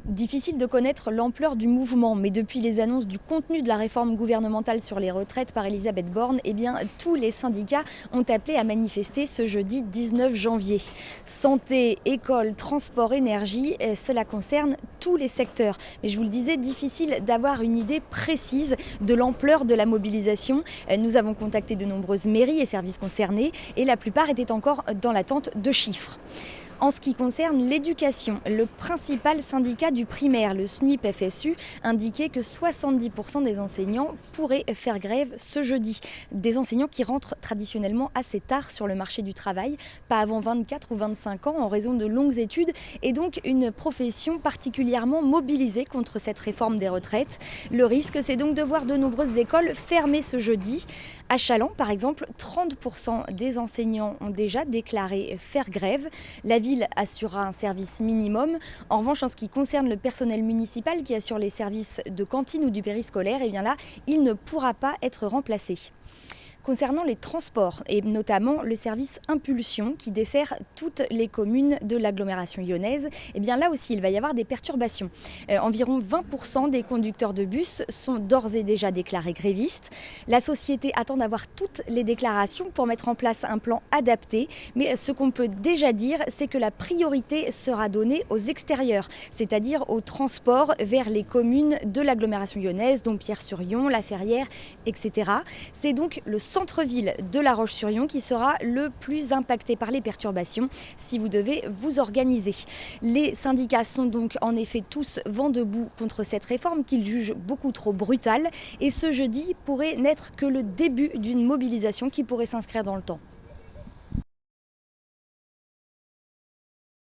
Difficile de connaître l'ampleur du mouvement, mais depuis les annonces du contenu de la réforme gouvernementale sur les retraites par Elisabeth Borne, tous les syndicats ont appelé à manifester ce jeudi 19 janvier. Santé, école, transport, énergie, cela concerne tous les secteurs. Mais je vous le disais, difficile d'avoir une idée précise de l'ampleur de la mobilisation. Nous avons contacté de nombreuses mairies et services concernés et la plupart étaient encore dans l'attente de chiffres. En ce qui concerne l'éducation, le principal syndicat du primaire, le SNUIP-FSU, indiquait que 70% des enseignants pourraient faire grève ce jeudi. Des enseignants qui rentrent traditionnellement assez tard sur le marché du travail, pas avant 24 ou 25 ans en raison de longues études, et donc une profession particulièrement mobilisée contre cette réforme des retraites. Le risque, c'est donc de voir de nombreuses écoles fermées ce jeudi. À Challans, par exemple, 30% des enseignants ont déjà déclaré faire grève. La ville assurera un service minimum. En revanche, en ce qui concerne le personnel municipal qui assure les services de cantine ou du périscolaire, il ne pourra pas être remplacé. Concernant les transports et notamment le service Impulsion qui dessert toutes les communes de l'agglomération lyonnaise, là aussi il va y avoir des perturbations. Environ 20% des conducteurs de bus sont d'ores et déjà déclarés grévistes. La société attend d'avoir toutes les déclarations pour mettre en place un plan adapté, mais ce qu'on peut déjà dire, c'est que la priorité sera donnée aux extérieurs, c'est-à-dire aux transports vers les communes de l'agglomération lyonnaise, dont Pierre-sur-Yon, La Ferrière, etc. C'est donc le centre-ville de La Roche-sur-Yon qui sera le plus impacté par les perturbations si vous devez vous organiser. Les syndicats sont donc en effet tous vent debout contre cette réforme qu'ils jugent beaucoup trop brutale et ce jeudi pourrait n'être que le début d'une mobilisation qui pourrait s'inscrire dans le temps.